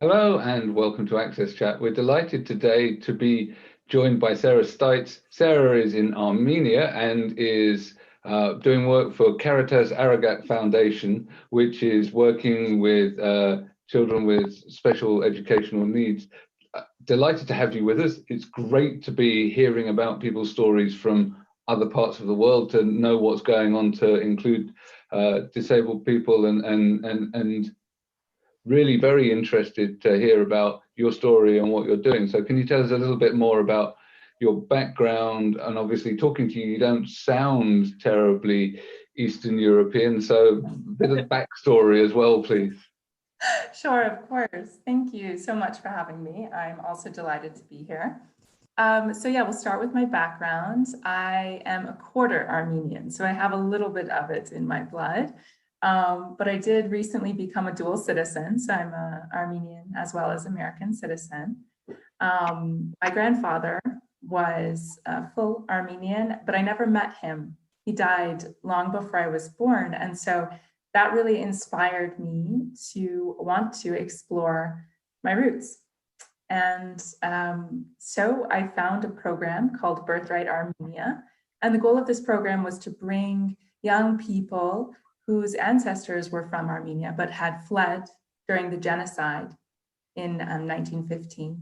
Hello and welcome to Access Chat. We're delighted today to be joined by Sarah Stites. Sarah is in Armenia and is doing work for Caritas Aregak Foundation, which is working with children with special educational needs. Delighted to have you with us. It's great to be hearing about people's stories from other parts of the world, to know what's going on, to include disabled people, and really very interested to hear about your story and what you're doing. So can you tell us a little bit more about your background? And obviously, talking to you, you don't sound terribly Eastern European, so a bit of backstory as well, please. Sure, of course. Thank you so much for having me. I'm also delighted to be here. So yeah, we'll start with my background. I am a quarter Armenian, so I have a little bit of it in my blood. But I did recently become a dual citizen, so I'm an Armenian as well as American citizen. My grandfather was a full Armenian, but I never met him. He died long before I was born, and so that really inspired me to want to explore my roots. And so I found a program called Birthright Armenia. And the goal of this program was to bring young people whose ancestors were from Armenia but had fled during the genocide in 1915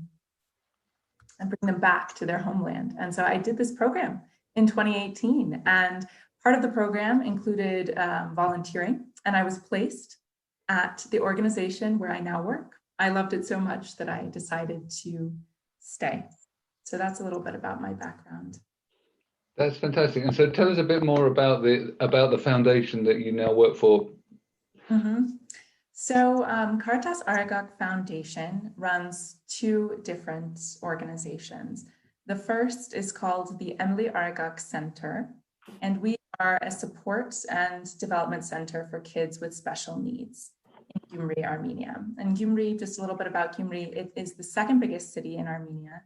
and bring them back to their homeland. And so I did this program in 2018. And part of the program included volunteering, and I was placed at the organization where I now work. I loved it so much that I decided to stay. So that's a little bit about my background. That's fantastic. And so tell us a bit more about the foundation that you now work for. So Caritas Aregak Foundation runs two different organizations. The first is called the Emily Aregak Center, and we are a support and development center for kids with special needs in Gyumri, Armenia. And Gyumri, just a little bit about Gyumri, it is the second biggest city in Armenia.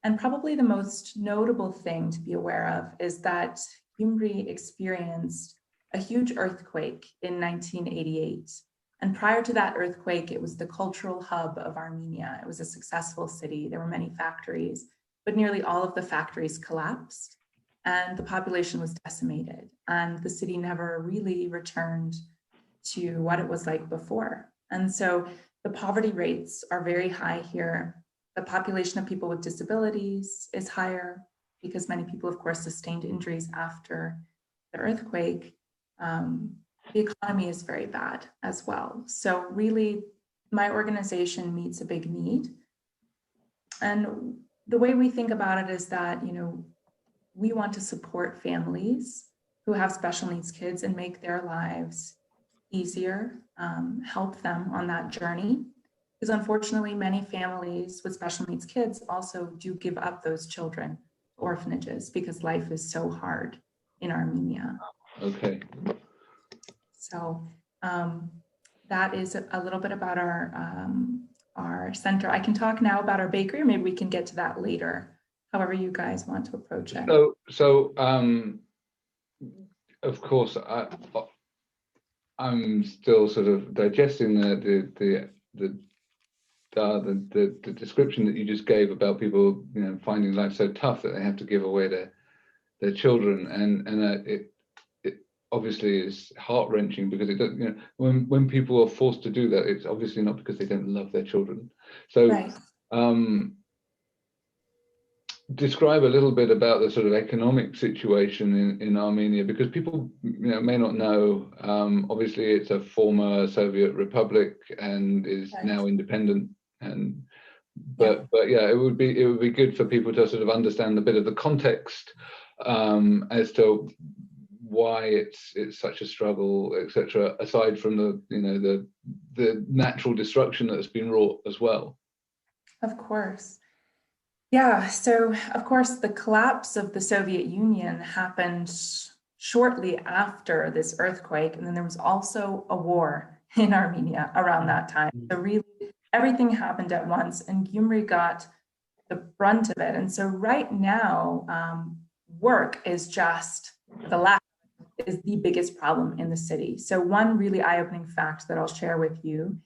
And probably the most notable thing to be aware of is that Gyumri experienced a huge earthquake in 1988. And prior to that earthquake, it was the cultural hub of Armenia. It was a successful city. There were many factories, but nearly all of the factories collapsed and the population was decimated. And the city never really returned to what it was like before. And so the poverty rates are very high here. The population of people with disabilities is higher because many people, of course, sustained injuries after the earthquake. The economy is very bad as well. So really, my organization meets a big need. And the way we think about it is that, we want to support families who have special needs kids and make their lives easier, help them on that journey. Because unfortunately, many families with special needs kids also do give up those children to orphanages because life is so hard in Armenia. Okay. So that is a little bit about our center. I can talk now about our bakery, or maybe we can get to that later, however you guys want to approach it. So of course, I'm still sort of digesting the description that you just gave about people, finding life so tough that they have to give away their children, and it obviously is heart-wrenching because it does, when people are forced to do that, it's obviously not because they don't love their children. So right. Describe a little bit about the sort of economic situation in Armenia, because people may not know. Obviously it's a former Soviet republic and is right. now independent, but yeah, it would be good for people to sort of understand a bit of the context as to why it's such a struggle, etc., aside from the natural destruction that's been wrought as well. Of course. Yeah, so of course the collapse of the Soviet Union happened shortly after this earthquake, and then there was also a war in Armenia around that time. So really everything happened at once, and Gyumri got the brunt of it. And so right now, work is just is the biggest problem in the city. So one really eye-opening fact that I'll share with you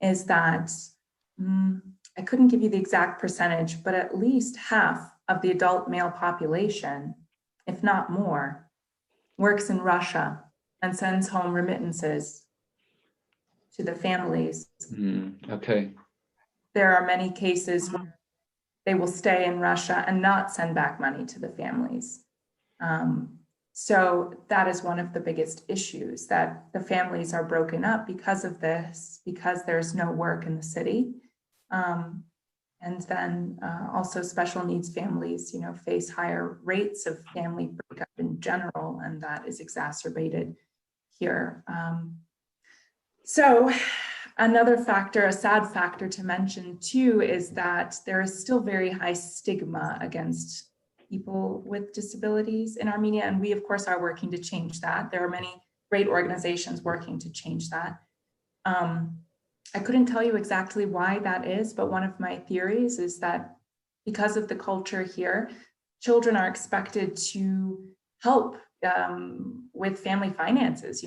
is that I couldn't give you the exact percentage, but at least half of the adult male population, if not more, works in Russia and sends home remittances to the families. Okay. There are many cases where they will stay in Russia and not send back money to the families. So that is one of the biggest issues, that the families are broken up because of this, because there's no work in the city. And then also special needs families, face higher rates of family breakup in general, and that is exacerbated here. So another factor, a sad factor to mention too, is that there is still very high stigma against people with disabilities in Armenia. And we, of course, are working to change that. There are many great organizations working to change that. I couldn't tell you exactly why that is, but one of my theories is that because of the culture here, children are expected to help with family finances,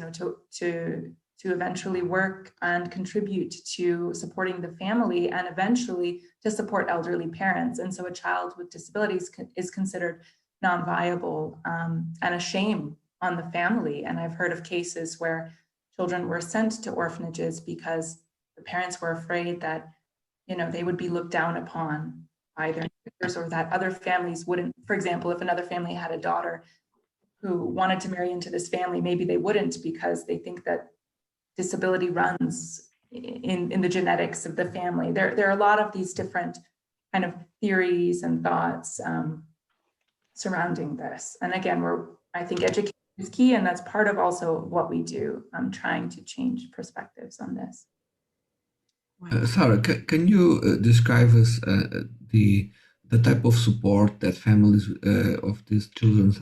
to eventually work and contribute to supporting the family and eventually to support elderly parents. And so a child with disabilities is considered non-viable and a shame on the family. And I've heard of cases where children were sent to orphanages because the parents were afraid that, they would be looked down upon by their neighbors, or that other families wouldn't. For example, if another family had a daughter who wanted to marry into this family, maybe they wouldn't because they think that disability runs in the genetics of the family. There are a lot of these different kind of theories and thoughts surrounding this. And again, I think education is key, and that's part of also what we do. I'm trying to change perspectives on this. Sarah, can you describe us the type of support that families of these children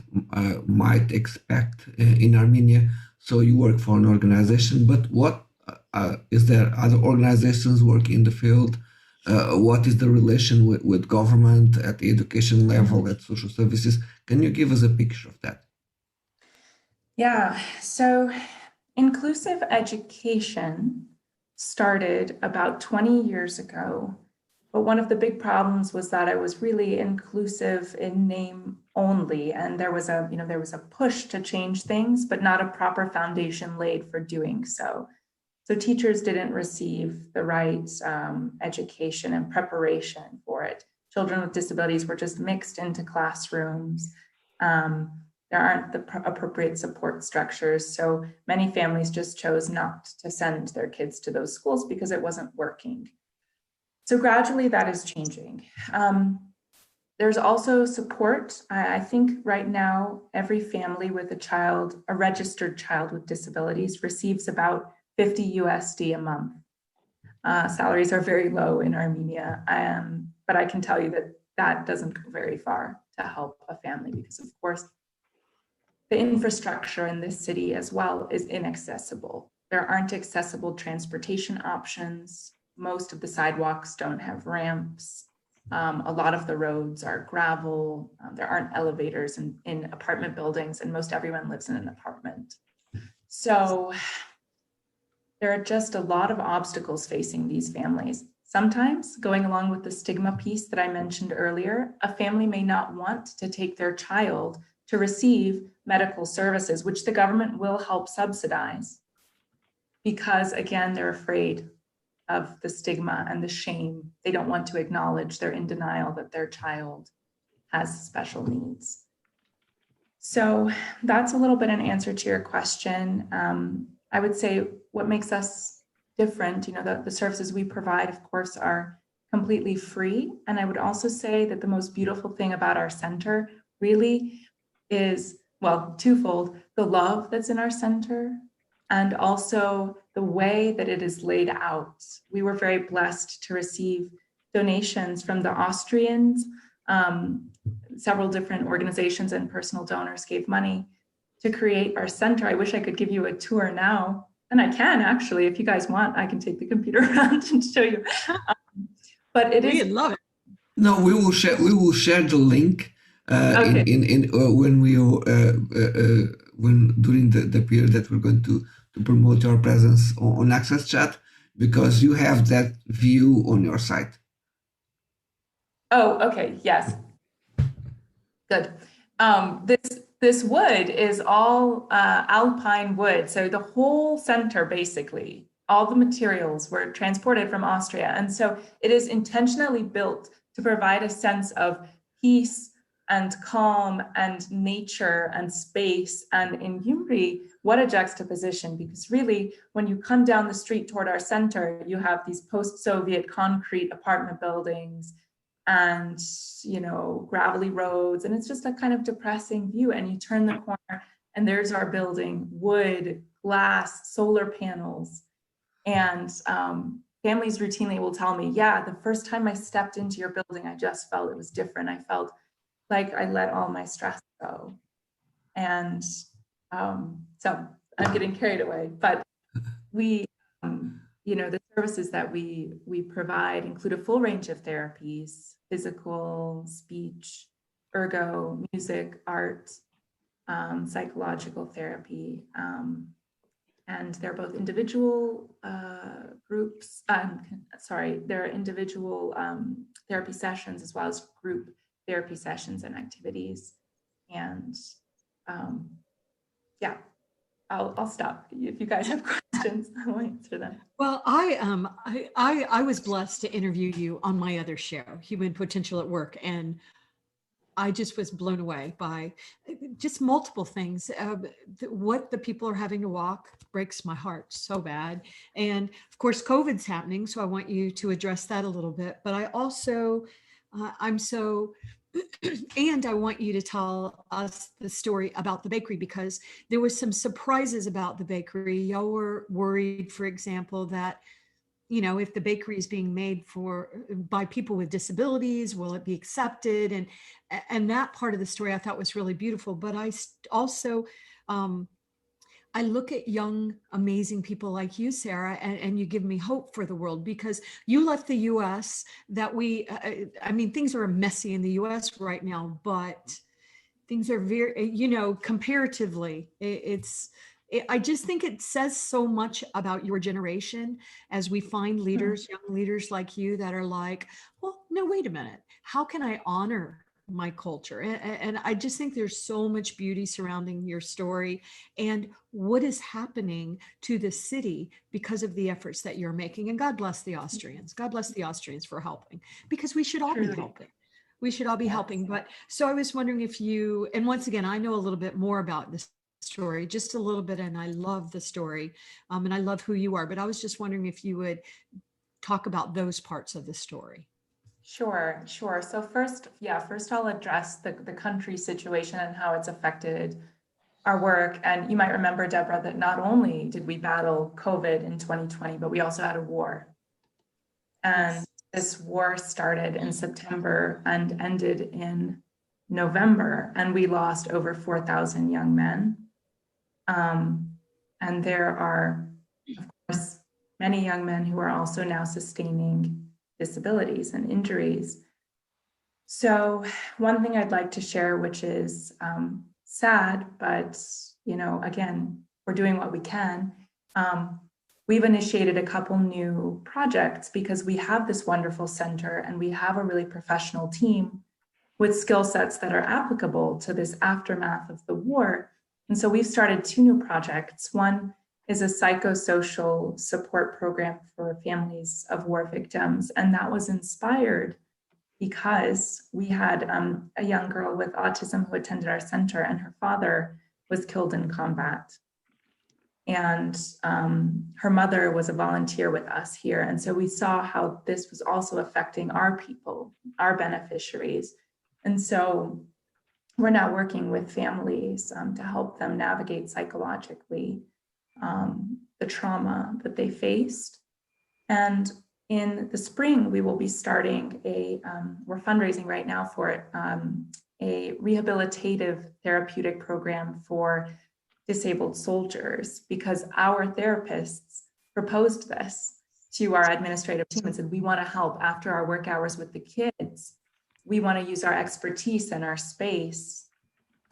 might expect in Armenia? So you work for an organization, but what is there other organizations working in the field? What is the relation with government at the education level, at social services? Can you give us a picture of that? Yeah, so inclusive education started about 20 years ago, but one of the big problems was that it was really inclusive in name only, and there was a push to change things, but not a proper foundation laid for doing so. So teachers didn't receive the right education and preparation for it. Children with disabilities were just mixed into classrooms. There aren't the appropriate support structures. So many families just chose not to send their kids to those schools because it wasn't working. So gradually that is changing. There's also support. I think right now, every family with a registered child with disabilities, receives about 50 USD a month. Salaries are very low in Armenia, but I can tell you that doesn't go very far to help a family because, of course, the infrastructure in this city as well is inaccessible. There aren't accessible transportation options. Most of the sidewalks don't have ramps. A lot of the roads are gravel. There aren't elevators in apartment buildings, and most everyone lives in an apartment. So there are just a lot of obstacles facing these families. Sometimes, going along with the stigma piece that I mentioned earlier, a family may not want to take their child to receive medical services, which the government will help subsidize, because again, they're afraid of the stigma and the shame. They don't want to acknowledge, they're in denial that their child has special needs. So that's a little bit an answer to your question. I would say what makes us different, the services we provide, of course, are completely free. And I would also say that the most beautiful thing about our center really is, well, twofold: the love that's in our center and also the way that it is laid out. We were very blessed to receive donations from the Austrians. Several different organizations and personal donors gave money to create our center. I wish I could give you a tour now, and I can actually, if you guys want, I can take the computer around and show you. But it is. We'd love it. No, we will share. We will share the link Okay. when during the period that we're going to promote your presence on Access Chat. because you have that view on your site. Oh, okay. Yes. Good. This wood is all alpine wood. So the whole center, basically, all the materials were transported from Austria. And so it is intentionally built to provide a sense of peace and calm and nature and space. And in Gyumri, what a juxtaposition, because really, when you come down the street toward our center, you have these post-Soviet concrete apartment buildings and, you know, gravelly roads, and it's just a kind of depressing view. And you turn the corner and there's our building, wood, glass, solar panels. And families routinely will tell me, yeah, the first time I stepped into your building, I just felt it was different. I felt like I let all my stress go. And so I'm getting carried away, but we, you know, the services that we provide include a full range of therapies: physical, speech, ergo, music, art, psychological therapy. And they're both individual groups, they're individual therapy sessions as well as group therapy sessions and activities. And yeah, I'll stop. If you guys have questions, I'll answer them. Well, I was blessed to interview you on my other show, Human Potential at Work, and I just was blown away by just multiple things. What the people are having to walk breaks my heart so bad. And of course, COVID's happening, so I want you to address that a little bit. But I also, and I want you to tell us the story about the bakery, because there was some surprises about the bakery. Y'all were worried, for example, that, you know, if the bakery is being made by people with disabilities, will it be accepted? And that part of the story I thought was really beautiful. But I also, I look at young, amazing people like you, Sarah, and you give me hope for the world, because you left the US I mean, things are messy in the US right now, but things are very, you know, comparatively, I just think it says so much about your generation as we find leaders, young leaders like you that are like, well, no, wait a minute. How can I honor my culture? And I just think there's so much beauty surrounding your story and what is happening to the city because of the efforts that you're making. And God bless the Austrians. God bless the Austrians for helping, because we should all be helping. We should all be helping. But so I was wondering if you, and once again, I know a little bit more about this story, just a little bit, and I love the story, and I love who you are, but I was just wondering if you would talk about those parts of the story. Sure. So first I'll address the country situation and how it's affected our work. And you might remember, Debra, that not only did we battle COVID in 2020, but we also had a war. And this war started in September and ended in November, and we lost over 4,000 young men. And there are, of course, many young men who are also now sustaining disabilities and injuries. So one thing I'd like to share, which is sad, but, you know, again, we're doing what we can. We've initiated a couple new projects because we have this wonderful center and we have a really professional team with skill sets that are applicable to this aftermath of the war. And so we've started two new projects. One is a psychosocial support program for families of war victims. And that was inspired because we had a young girl with autism who attended our center, and her father was killed in combat. And her mother was a volunteer with us here. And so we saw how this was also affecting our people, our beneficiaries. And so we're now working with families to help them navigate psychologically the trauma that they faced. And in the spring, we will be starting we're fundraising right now for a rehabilitative therapeutic program for disabled soldiers, because our therapists proposed this to our administrative team and said, we want to help after our work hours with the kids. We want to use our expertise and our space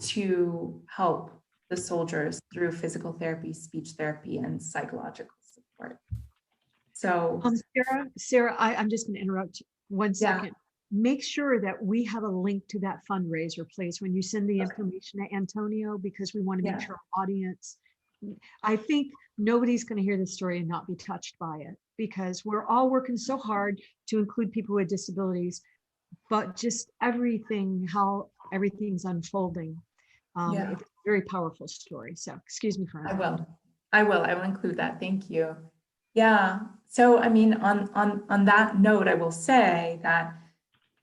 to help the soldiers through physical therapy, speech therapy, and psychological support. So Sarah, I'm just going to interrupt 1 second. Make sure that we have a link to that fundraiser, please, when you send the information to Antonio, because we want to make sure our audience, I think nobody's going to hear this story and not be touched by it, because we're all working so hard to include people with disabilities, but just how everything's unfolding. It's a very powerful story. So excuse me for I will include that. Thank you. Yeah. So, I mean, on that note, I will say that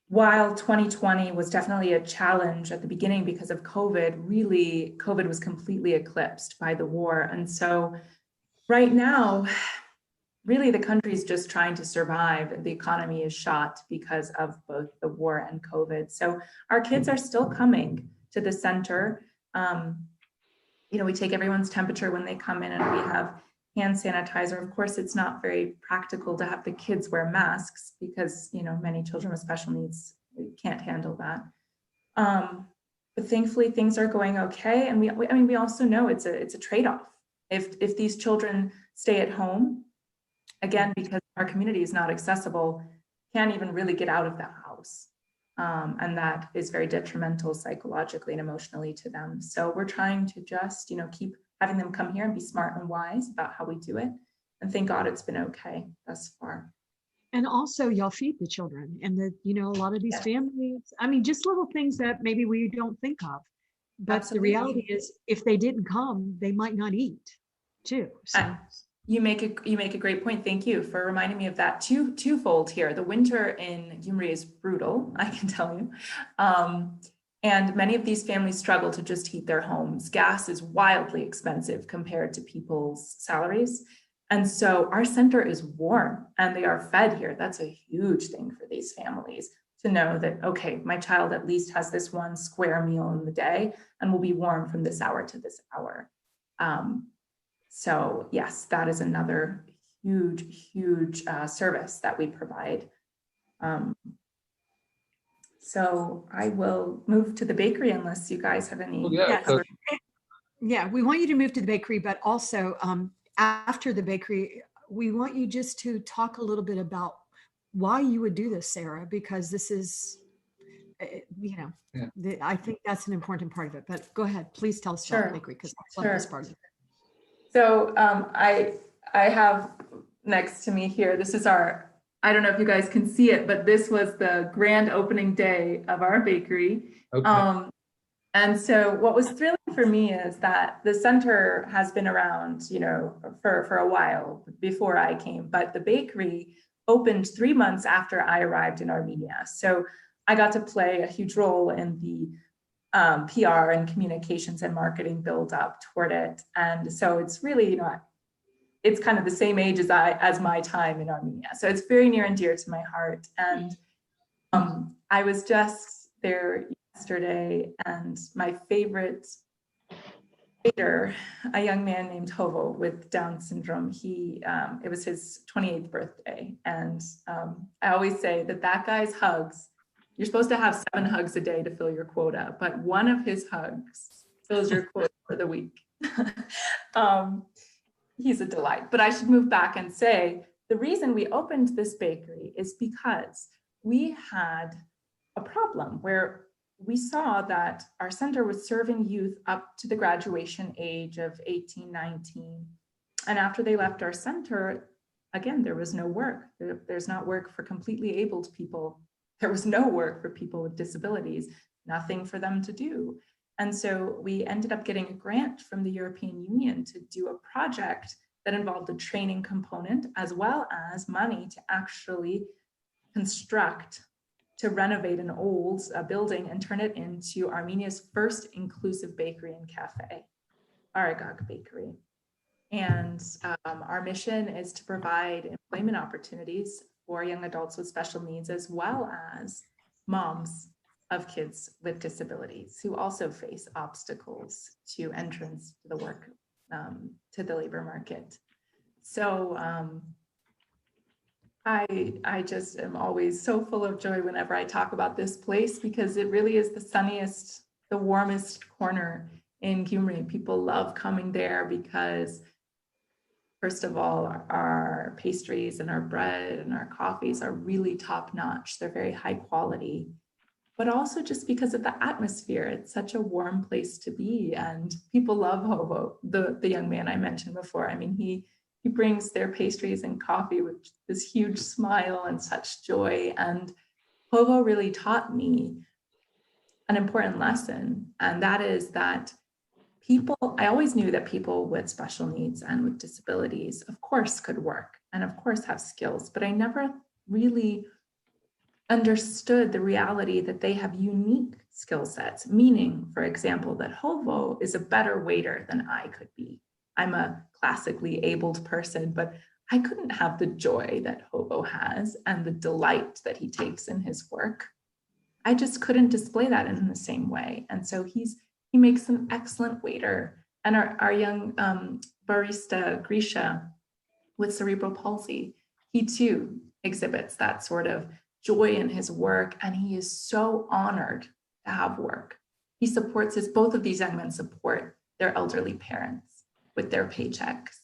while 2020 was definitely a challenge at the beginning because of COVID, really, COVID was completely eclipsed by the war. And so right now, really the country is just trying to survive. The economy is shot because of both the war and COVID. So our kids are still coming to the center. We take everyone's temperature when they come in, and we have hand sanitizer. Of course, it's not very practical to have the kids wear masks because, many children with special needs can't handle that. But thankfully, things are going okay. And we also know it's a trade-off. If these children stay at home, again, because our community is not accessible, can't even really get out of the house. And that is very detrimental psychologically and emotionally to them. So we're trying to just, keep having them come here and be smart and wise about how we do it. And thank God it's been okay thus far. And also y'all feed the children, and a lot of these families, just little things that maybe we don't think of, but Absolutely. The reality is if they didn't come, they might not eat too. So. You make a great point. Thank you for reminding me of that. Twofold here. The winter in Gyumri is brutal, I can tell you. And many of these families struggle to just heat their homes. Gas is wildly expensive compared to people's salaries. And so our center is warm and they are fed here. That's a huge thing for these families to know that, okay, my child at least has this one square meal in the day and will be warm from this hour to this hour. So yes, that is another huge service that we provide. So I will move to the bakery unless you guys have any. Yeah, we want you to move to the bakery, but also after the bakery, we want you just to talk a little bit about why you would do this, Sarah, because this is, I think that's an important part of it. But go ahead, please tell us about the bakery, because I love this part of it. So I have next to me here, this is I don't know if you guys can see it, but this was the grand opening day of our bakery. Okay. And so what was thrilling for me is that the center has been around, for a while before I came, but the bakery opened 3 months after I arrived in Armenia. So I got to play a huge role in the PR and communications and marketing build up toward it. And so it's really it's kind of the same age as my time in Armenia. So it's very near and dear to my heart. And I was just there yesterday, and my favorite waiter, a young man named Hovo with Down syndrome, it was his 28th birthday. And I always say that guy's hugs, you're supposed to have 7 hugs a day to fill your quota, but one of his hugs fills your quota for the week. He's a delight. But I should move back and say, the reason we opened this bakery is because we had a problem where we saw that our center was serving youth up to the graduation age of 18, 19. And after they left our center, again, there was no work. There's not work for completely abled people. There was no work for people with disabilities, nothing for them to do. And so we ended up getting a grant from the European Union to do a project that involved a training component as well as money to actually renovate an old building and turn it into Armenia's first inclusive bakery and cafe, Aregak Bakery. And our mission is to provide employment opportunities for young adults with special needs, as well as moms of kids with disabilities who also face obstacles to entrance to the labor market. So I just am always so full of joy whenever I talk about this place, because it really is the sunniest, the warmest corner in Gyumri. People love coming there because First of all, our pastries and our bread and our coffees are really top notch. They're very high quality, but also just because of the atmosphere. It's such a warm place to be, and people love Hovo, the young man I mentioned before. I mean, he brings their pastries and coffee with this huge smile and such joy. And Hovo really taught me an important lesson, and that is that I always knew that people with special needs and with disabilities, of course, could work and of course have skills, but I never really understood the reality that they have unique skill sets, meaning, for example, that Hovo is a better waiter than I could be. I'm a classically abled person, but I couldn't have the joy that Hovo has and the delight that he takes in his work. I just couldn't display that in the same way. And so he makes an excellent waiter. And our young barista, Grisha, with cerebral palsy, he too exhibits that sort of joy in his work. And he is so honored to have work. He supports both of these young men support their elderly parents with their paychecks.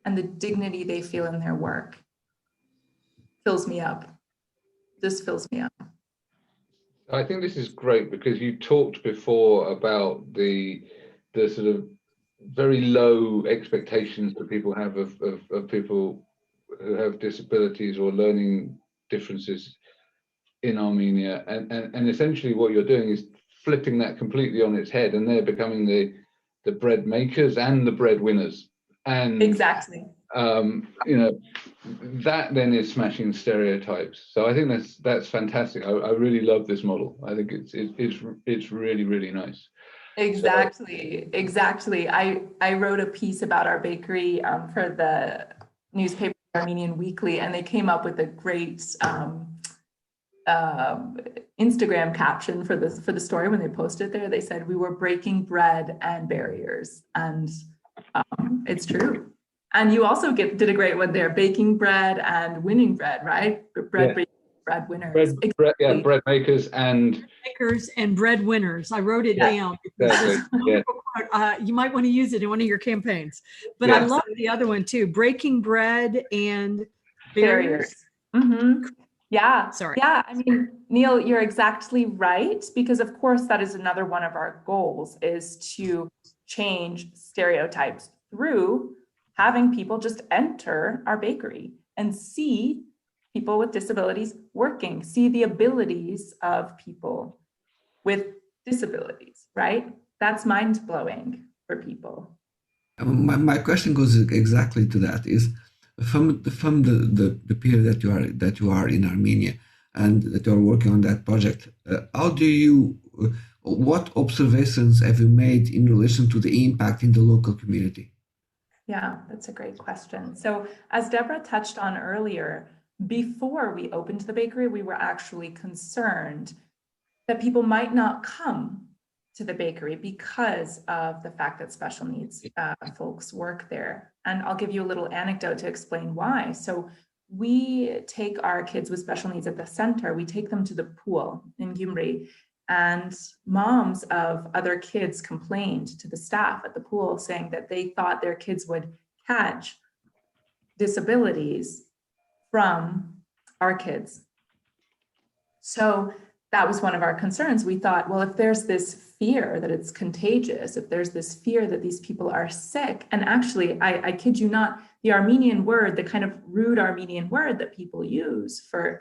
And the dignity they feel in their work fills me up, just fills me up. I think this is great because you talked before about the sort of very low expectations that people have of people who have disabilities or learning differences in Armenia, and essentially what you're doing is flipping that completely on its head, and they're becoming the bread makers and the bread winners. And exactly. That then is smashing stereotypes. So I think that's fantastic. I really love this model. I think it's really, really nice. Exactly. I wrote a piece about our bakery for the newspaper Armenian Weekly, and they came up with a great Instagram caption for the story when they posted there. They said, "We were breaking bread and barriers," and it's true. And you also did a great one there, baking bread and winning bread, right? Bread winners. Bread makers and bread winners. I wrote it down. Exactly. You might want to use it in one of your campaigns. But I love the other one too, breaking bread and barriers. Mm-hmm. Yeah. Sorry. Yeah. I mean, Neil, you're exactly right, because of course that is another one of our goals, is to change stereotypes through having people just enter our bakery and see people with disabilities working, see the abilities of people with disabilities, right? That's mind-blowing for people. My question goes exactly to that, is from the period that you are in Armenia and that you are working on that project, what observations have you made in relation to the impact in the local community? Yeah, that's a great question. So as Debra touched on earlier, before we opened the bakery, we were actually concerned that people might not come to the bakery because of the fact that special needs folks work there. And I'll give you a little anecdote to explain why. So we take our kids with special needs at the center, we take them to the pool in Gyumri, and moms of other kids complained to the staff at the pool saying that they thought their kids would catch disabilities from our kids. So that was one of our concerns. We thought, well, if there's this fear that it's contagious, if there's this fear that these people are sick, and actually, I kid you not, the Armenian word, the kind of rude Armenian word that people use for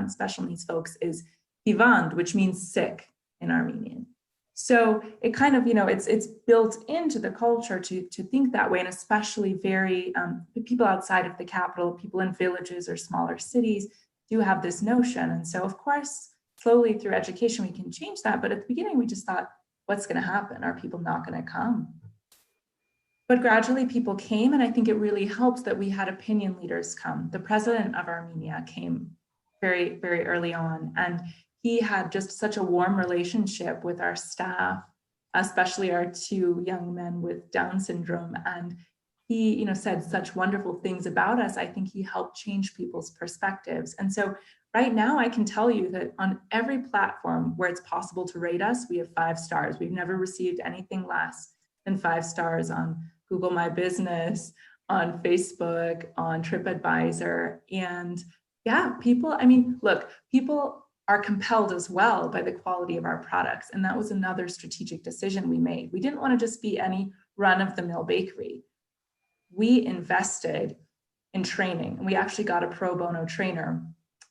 special needs folks is hivand, which means sick in Armenian. So it kind of, it's built into the culture to think that way, and especially people outside of the capital, people in villages or smaller cities do have this notion. And so, of course, slowly through education, we can change that. But at the beginning, we just thought, what's going to happen? Are people not going to come? But gradually people came, and I think it really helped that we had opinion leaders come. The president of Armenia came very, very early on, and he had just such a warm relationship with our staff, especially our two young men with Down syndrome. And he, said such wonderful things about us. I think he helped change people's perspectives. And so right now I can tell you that on every platform where it's possible to rate us, we have 5 stars. We've never received anything less than 5 stars on Google My Business, on Facebook, on TripAdvisor. And yeah, people, I mean, look, people are compelled as well by the quality of our products. And that was another strategic decision we made. We didn't want to just be any run-of-the-mill bakery. We invested in training, and we actually got a pro bono trainer,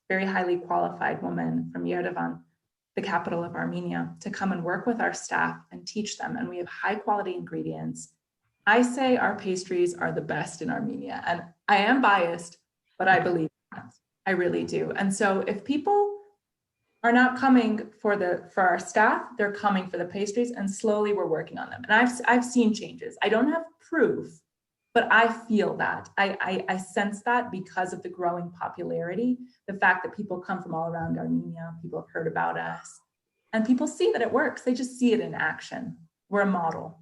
very highly qualified woman from Yerevan, the capital of Armenia, to come and work with our staff and teach them. And we have high quality ingredients. I say our pastries are the best in Armenia, and I am biased, but I believe that. I really do. And so if people are not coming for our staff, they're coming for the pastries, and slowly we're working on them. And I've seen changes. I don't have proof, but I feel that. I sense that because of the growing popularity, the fact that people come from all around Armenia, people have heard about us, and people see that it works. They just see it in action. We're a model.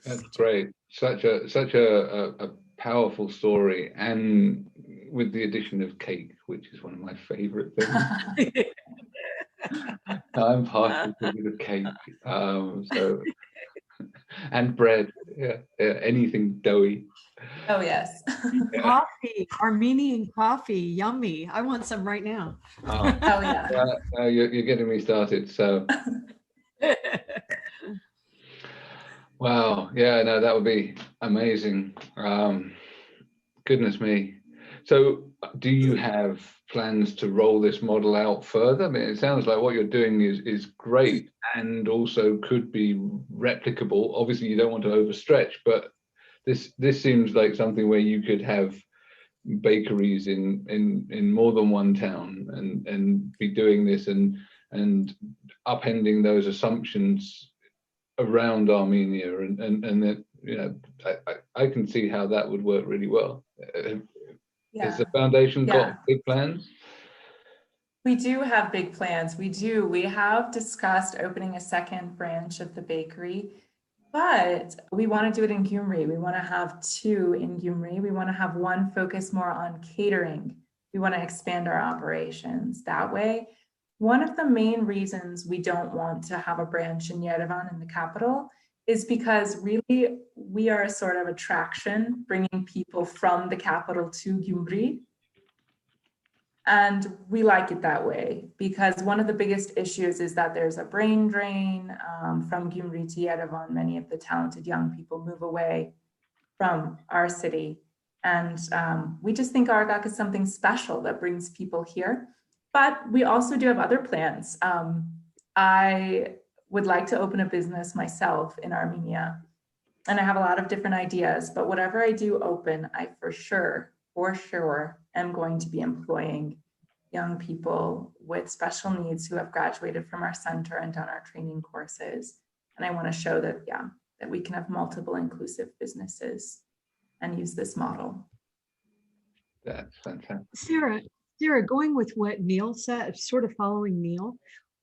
That's great. Such a powerful story, and with the addition of cake, which is one of my favorite things. I'm partial to the cake. So and bread, yeah, anything doughy. Oh yes. Coffee, Armenian coffee, yummy. I want some right now. Oh yeah. You're getting me started. So wow, yeah, no, that would be amazing. Goodness me. So do you have plans to roll this model out further? I mean, it sounds like what you're doing is great and also could be replicable. Obviously, you don't want to overstretch, but this seems like something where you could have bakeries in more than one town and be doing this and upending those assumptions around Armenia and that, you know, I can see how that would work really well. Has the foundation got big plans? We do have big plans. We do. We have discussed opening a second branch of the bakery, but we want to do it in Gyumri. We want to have 2 in Gyumri. We want to have one focus more on catering. We want to expand our operations that way. One of the main reasons we don't want to have a branch in Yerevan, in the capital, is because really we are a sort of attraction, bringing people from the capital to Gyumri. And we like it that way because one of the biggest issues is that there's a brain drain from Gyumri to Yerevan. Many of the talented young people move away from our city. And we just think Aragak is something special that brings people here. But we also do have other plans. I would like to open a business myself in Armenia. And I have a lot of different ideas, but whatever I do open, I for sure am going to be employing young people with special needs who have graduated from our center and done our training courses. And I want to show that, that we can have multiple inclusive businesses and use this model. That's fantastic. Sarah, going with what Neil said, sort of following Neil,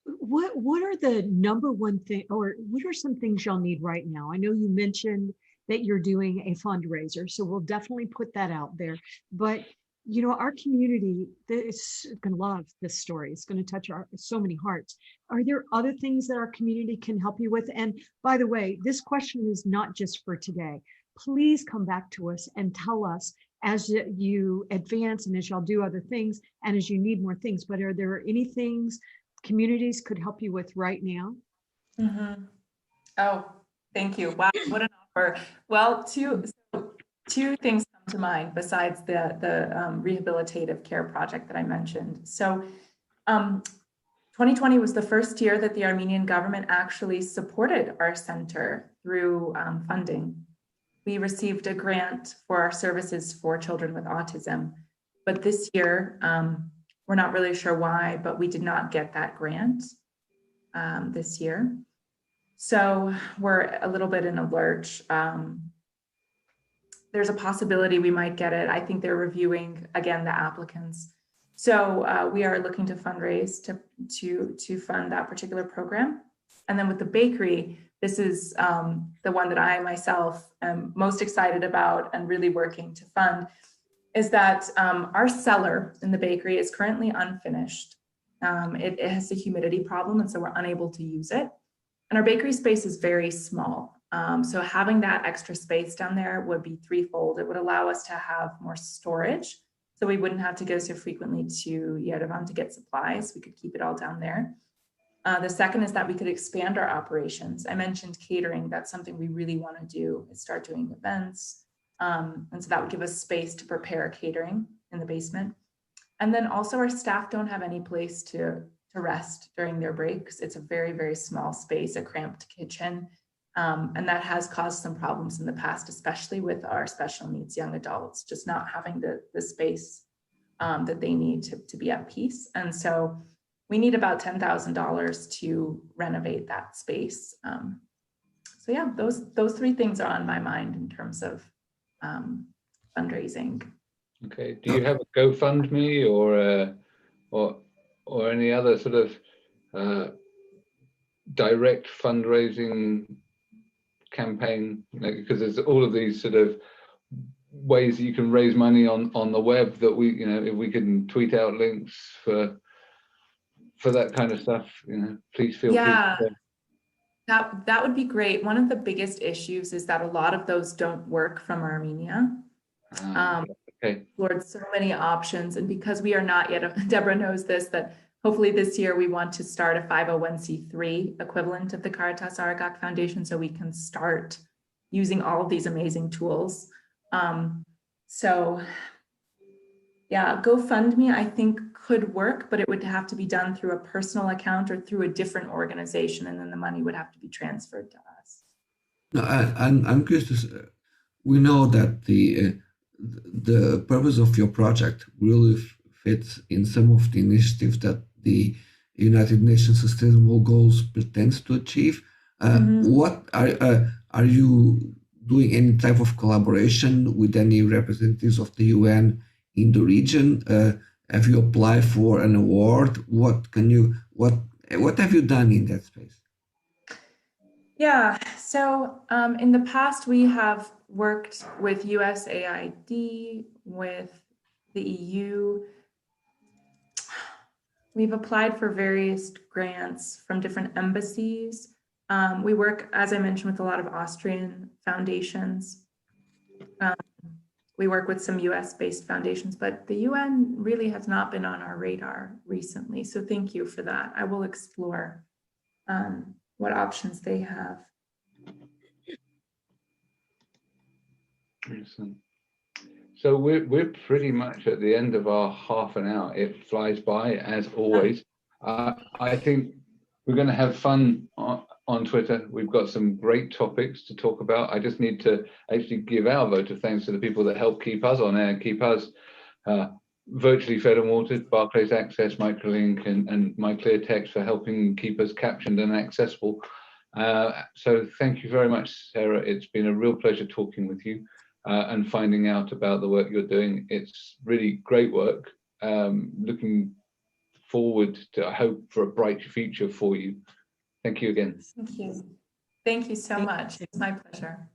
what are the number one thing, or what are some things y'all need right now? I know you mentioned that you're doing a fundraiser, so we'll definitely put that out there. But you know, our community is going to love this story. It's going to touch so many hearts. Are there other things that our community can help you with? And by the way, this question is not just for today. Please come back to us and tell us as you advance and as y'all do other things and as you need more things. But are there any things communities could help you with right now? Mm-hmm. Oh, thank you. Wow, what an offer. Well, two things come to mind besides the rehabilitative care project that I mentioned. So 2020 was the first year that the Armenian government actually supported our center through funding. We received a grant for our services for children with autism, but this year, we're not really sure why, but we did not get that grant this year. So we're a little bit in a lurch. There's a possibility we might get it. I think they're reviewing, again, the applicants. So we are looking to fundraise to fund that particular program. And then with the bakery, this is the one that I myself am most excited about and really working to fund, is that our cellar in the bakery is currently unfinished. It has a humidity problem, and so we're unable to use it. And our bakery space is very small. So having that extra space down there would be threefold. It would allow us to have more storage, so we wouldn't have to go so frequently to Yerevan to get supplies. We could keep it all down there. The second is that we could expand our operations. I mentioned catering. That's something we really want to do, is start doing events. And so that would give us space to prepare catering in the basement. And then also our staff don't have any place to rest during their breaks. It's a very, very small space, a cramped kitchen. And that has caused some problems in the past, especially with our special needs young adults, just not having the space that they need to be at peace. And so we need about $10,000 to renovate that space. So yeah, those three things are on my mind in terms of fundraising. Okay. Do you have a GoFundMe or any other sort of direct fundraising campaign? Because there's all of these sort of ways that you can raise money on the web that we, if we can tweet out links for that kind of stuff, please feel free to share. That would be great. One of the biggest issues is that a lot of those don't work from Armenia. Okay. Explored so many options, and because we are not yet, Debra knows this, that hopefully this year we want to start a 501c3 equivalent of the Caritas Aregak Foundation, so we can start using all of these amazing tools. So yeah, GoFundMe I think could work, but it would have to be done through a personal account or through a different organization, and then the money would have to be transferred to us. No, I'm curious. We know that the purpose of your project really fits in some of the initiatives that the United Nations Sustainable Goals pretends to achieve. What are you doing? Any type of collaboration with any representatives of the UN in the region? Have you applied for an award? What have you done in that space? Yeah, so in the past we have worked with USAID, with the EU. We've applied for various grants from different embassies. We work, as I mentioned, with a lot of Austrian foundations. We work with some US-based foundations, but the UN really has not been on our radar recently. So thank you for that. I will explore what options they have. Excellent. So we're pretty much at the end of our half an hour. It flies by as always. I think we're going to have fun on Twitter. We've got some great topics to talk about. I just need to actually give our vote of thanks to the people that help keep us on air, keep us virtually fed and watered. Barclays Access, Microlink, and My Clear Text for helping keep us captioned and accessible. So thank you very much, Sarah. It's been a real pleasure talking with you and finding out about the work you're doing. It's really great work. Looking forward to, I hope, for a bright future for you. Thank you again. Thank you. Thank you so much. It's my pleasure.